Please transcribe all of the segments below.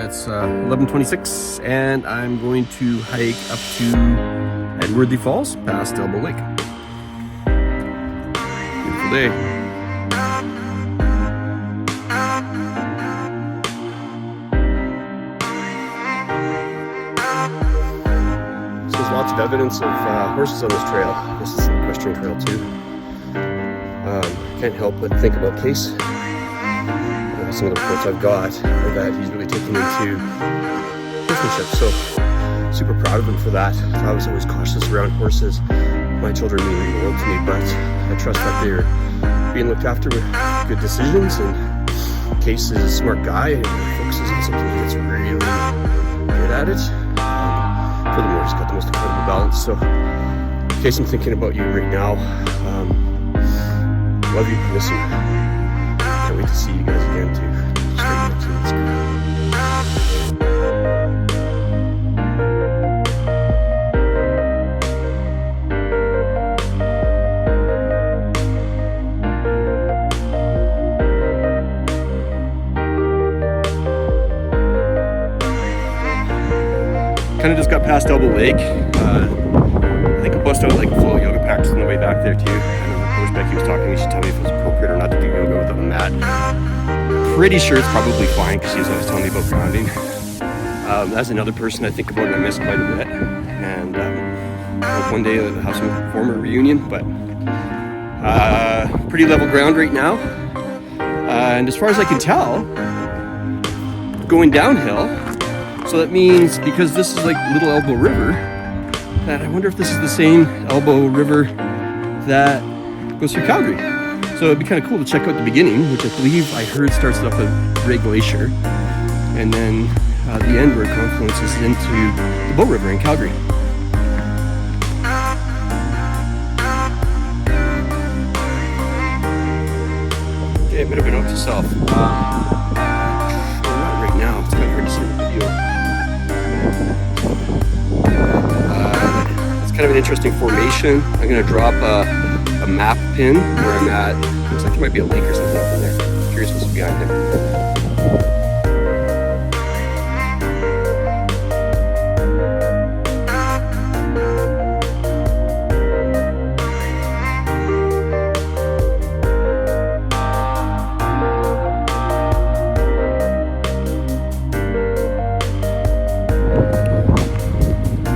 It's 11:26 and I'm going to hike up to Edworthy Falls past Elbow Lake. Beautiful day. So there's lots of evidence of horses on this trail. This is an equestrian trail too. Can't help but think about Case. Some of the reports I've got are that he's really taken into horsemanship, so super proud of him for that. I was always cautious around horses. My children mean the world to me, but I trust that they're being looked after with good decisions, and Case is a smart guy and focuses on something that's really good at it. Furthermore, he's got the most incredible balance. So Case, I'm thinking about you right now. Love you, miss you. Can't wait to see you guys again too. Straight next to this guy. Kind of just got past Elbow Lake. I think I bust out like full yoga practice on the way back there too. I wish Becky was talking to me. She'd tell me if it was appropriate or not to do yoga without a mat. Pretty sure it's probably fine because she was always telling me about grounding. That's another person I think about and I miss quite a bit. And hope one day I'll have some form of reunion. But pretty level ground right now. And as far as I can tell, going downhill. So that means, because this is like Little Elbow River, that I wonder if this is the same Elbow River that goes through Calgary. So it'd be kind of cool to check out the beginning, which I believe I heard starts up at Ray Glacier, and then the end where it confluences into the Bow River in Calgary. Okay, a bit of a note to self. Not right now, it's kind of hard to see the video. It's kind of an interesting formation. I'm going to drop a map pin where I'm at. Looks like there might be a lake or something up in there. Curious what's behind there.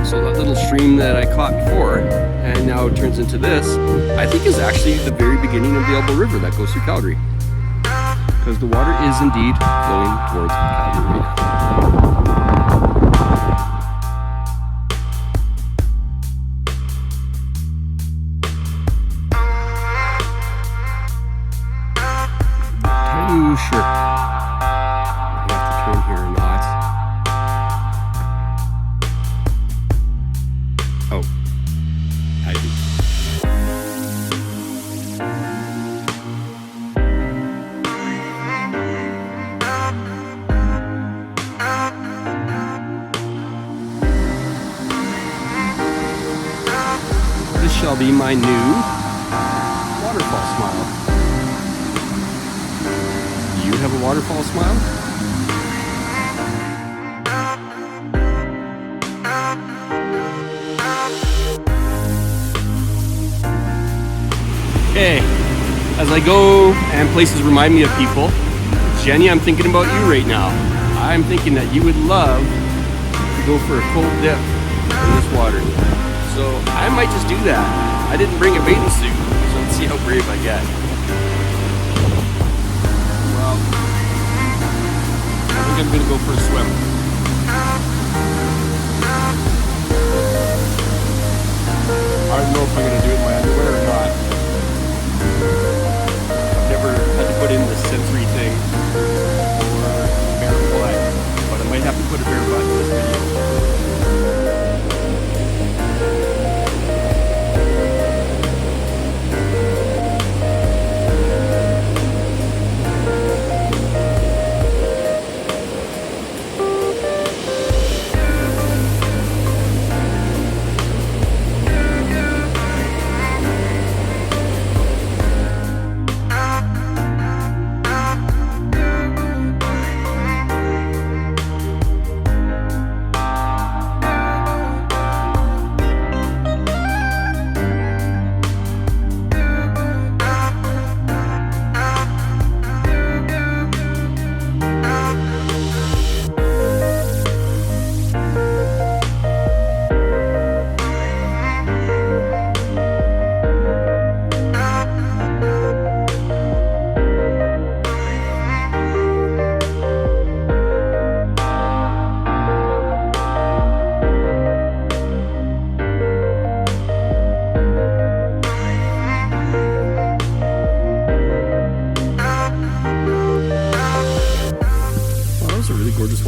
So that little stream that I caught before, and now it turns into this, I think is actually the very beginning of the Elbow River that goes through Calgary. Because the water is indeed flowing towards Calgary. Not too sure if I have to turn here or not. Oh, I do. This shall be my new waterfall smile. You have a waterfall smile? Okay, as I go and places remind me of people, Jenny, I'm thinking about you right now. I'm thinking that you would love to go for a cold dip in this water. So I might just do that. I didn't bring a bathing suit, so let's see how brave I get. Well, I think I'm gonna go for a swim. I don't know if I'm gonna do it in my underwear or not. I've never had to put in the sensory thing or bare foot, but I might have to put a bare butt in this video.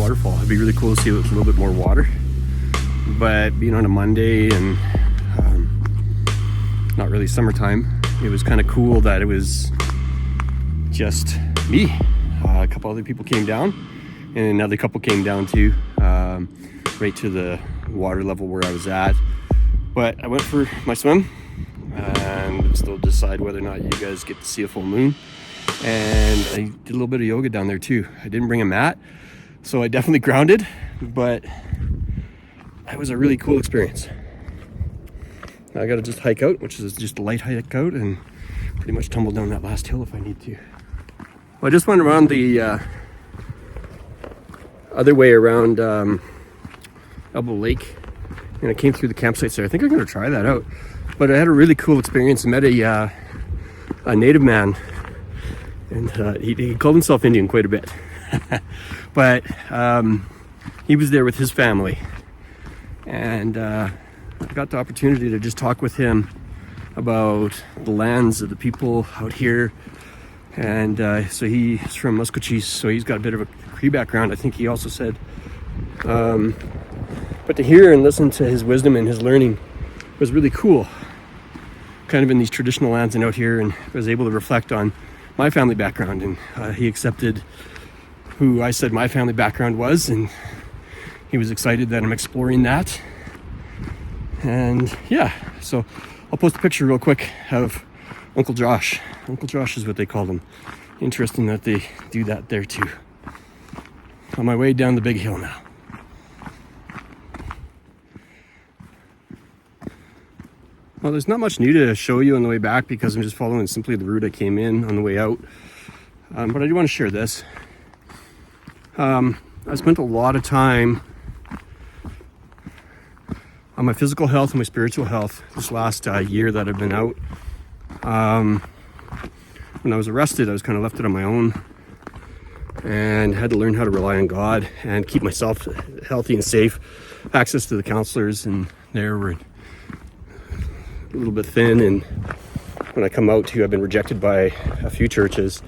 waterfall. It'd be really cool to see it with a little bit more water. But being on a Monday and not really summertime, it was kind of cool that it was just me. A couple other people came down, and another couple came down too, right to the water level where I was at. But I went for my swim and still decide whether or not you guys get to see a full moon. And I did a little bit of yoga down there too. I didn't bring a mat, so I definitely grounded, but that was a really cool experience. I got to just hike out, which is just a light hike out, and pretty much tumble down that last hill if I need to. Well, I just went around the other way around Elbow Lake, and I came through the campsites there. I think I'm going to try that out. But I had a really cool experience. I met a native man, and he called himself Indian quite a bit. But he was there with his family, and I got the opportunity to just talk with him about the lands of the people out here. And so he's from Musqueam, so he's got a bit of a Cree background, I think he also said. But to hear and listen to his wisdom and his learning was really cool. Kind of in these traditional lands and out here, and I was able to reflect on my family background, and he accepted who I said my family background was, and he was excited that I'm exploring that. And yeah, so I'll post a picture real quick of Uncle Josh. Uncle Josh is what they call him. Interesting that they do that there too. On my way down the big hill now. Well, there's not much new to show you on the way back because I'm just following simply the route I came in on the way out. But I do want to share this. I spent a lot of time on my physical health and my spiritual health this last year that I've been out. When I was arrested, I was kind of left it on my own and had to learn how to rely on God and keep myself healthy and safe. Access to the counselors, and they were a little bit thin, and when I come out too, I've been rejected by a few churches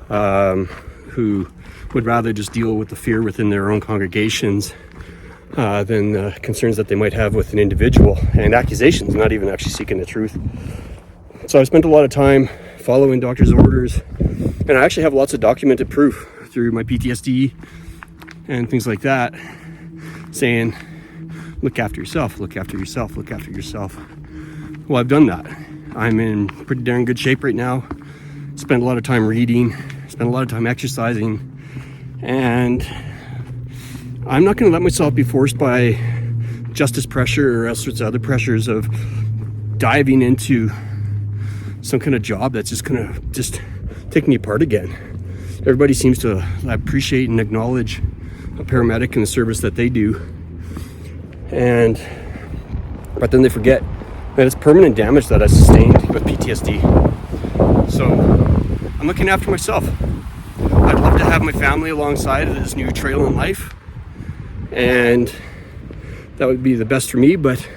who would rather just deal with the fear within their own congregations than the concerns that they might have with an individual, and accusations, not even actually seeking the truth. So I spent a lot of time following doctor's orders, and I actually have lots of documented proof through my PTSD and things like that, saying, look after yourself, look after yourself, look after yourself. Well, I've done that. I'm in pretty darn good shape right now. Spend a lot of time reading, spend a lot of time exercising, and I'm not going to let myself be forced by justice pressure or all sorts of other pressures of diving into some kind of job that's just going to just take me apart again. Everybody seems to appreciate and acknowledge a paramedic and the service that they do, but then they forget that it's permanent damage that I sustained with PTSD. So I'm looking after myself. I'd love to have my family alongside of this new trail in life, and that would be the best for me, but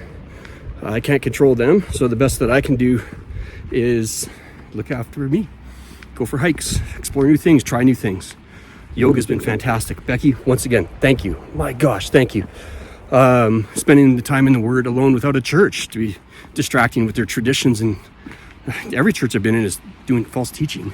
I can't control them. So the best that I can do is look after me. Go for hikes, explore new things, try new things. Yoga's been fantastic. Becky, once again, thank you. My gosh, thank you. Spending the time in the Word alone without a church to be distracting with their traditions, and every church I've been in is doing false teaching.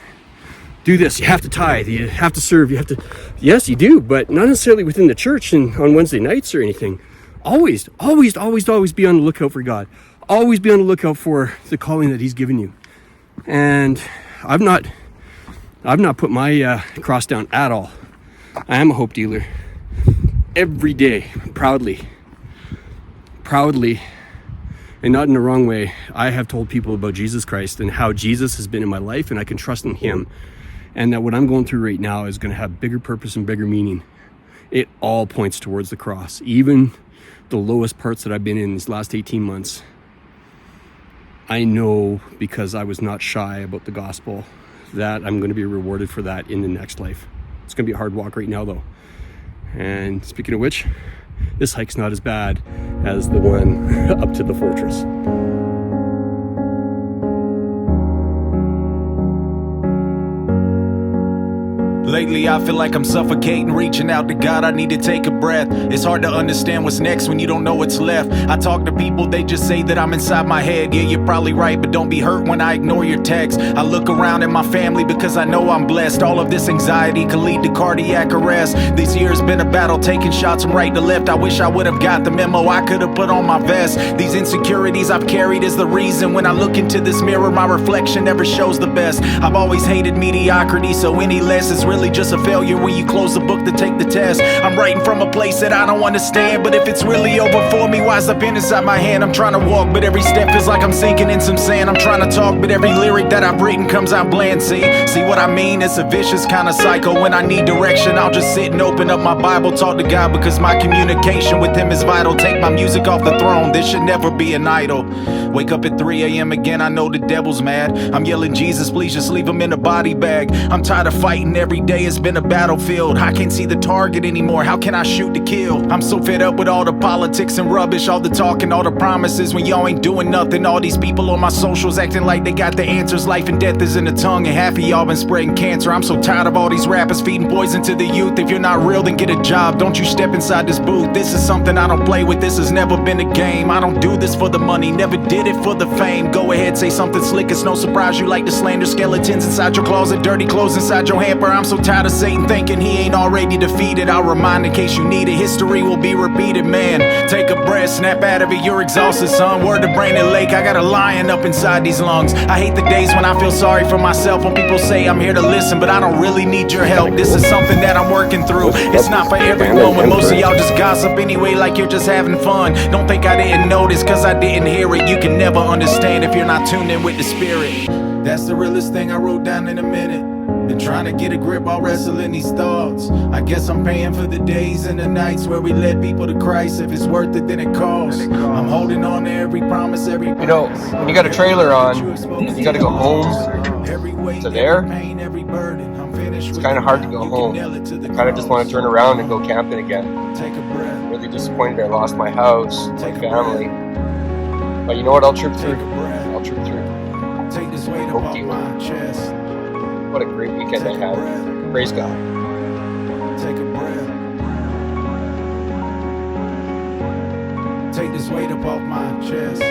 Do this, you have to tithe, you have to serve, you have to... Yes, you do, but not necessarily within the church and on Wednesday nights or anything. Always be on the lookout for God. Always be on the lookout for the calling that He's given you. And I've not put my cross down at all. I am a hope dealer. Every day, proudly, and not in the wrong way, I have told people about Jesus Christ and how Jesus has been in my life, and I can trust in Him, and that what I'm going through right now is going to have bigger purpose and bigger meaning. It all points towards the cross. Even the lowest parts that I've been in these last 18 months, I know, because I was not shy about the gospel, that I'm going to be rewarded for that in the next life. It's going to be a hard walk right now, though. And speaking of which, this hike's not as bad as the one up to the fortress. Lately I feel like I'm suffocating, reaching out to God, I need to take a breath. It's hard to understand what's next when you don't know what's left. I talk to people, they just say that I'm inside my head. Yeah, you're probably right, but don't be hurt when I ignore your text. I look around at my family because I know I'm blessed. All of this anxiety could lead to cardiac arrest. This year's been a battle, taking shots from right to left. I wish I would have got the memo, I could have put on my vest. These insecurities I've carried is the reason when I look into this mirror, my reflection never shows the best. I've always hated mediocrity, so any less is really just a failure when you close the book to take the test. I'm writing from a place that I don't understand, but if it's really over for me, why's the pen inside my hand? I'm trying to walk, but every step feels like I'm sinking in some sand. I'm trying to talk, but every lyric that I've written comes out bland. See what I mean? It's a vicious kind of cycle. When I need direction, I'll just sit and open up my Bible, talk to God, because my communication with Him is vital. Take my music off the throne, this should never be an idol. Wake up at 3 a.m. again, I know the devil's mad. I'm yelling, Jesus, please just leave him in a body bag. I'm tired of fighting, every day has been a battlefield. I can't see the target anymore, how can I shoot to kill? I'm so fed up with all the politics and rubbish, all the talk and all the promises when y'all ain't doing nothing. All these people on my socials acting like they got the answers. Life and death is in the tongue, and half of y'all been spreading cancer. I'm so tired of all these rappers feeding poison to the youth. If you're not real, then get a job, don't you step inside this booth. This is something I don't play with, this has never been a game. I don't do this for the money, never did it for the fame. Go ahead, say something slick, it's no surprise you like to slander. Skeletons inside your closet, dirty clothes inside your hamper. I'm so tired of Satan thinking he ain't already defeated. I'll remind in case you need it, history will be repeated. Man, take a breath, snap out of it, you're exhausted, son. Word to Brandon Lake, I got a lion up inside these lungs. I hate the days when I feel sorry for myself, when people say I'm here to listen, but I don't really need your help. This is something that I'm working through, it's not for everyone. When most of y'all just gossip anyway like you're just having fun. Don't think I didn't notice cause I didn't hear it. You can never understand if you're not tuned in with the spirit. That's the realest thing I wrote down in a minute. Been trying to get a grip while wrestling these thoughts. I guess I'm paying for the days and the nights where we led people to Christ. If it's worth it, then it costs. I'm holding on to every promise, every You know, when you got a trailer on, you gotta go home to there. It's kind of hard to go home. I kind of just want to turn around and go camping again. I'm really disappointed I lost my house, my family. But you know what? I'll trip through. I'll trip through. Hope you. What a great weekend I had. Praise God. Take a breath. Take this weight up off my chest.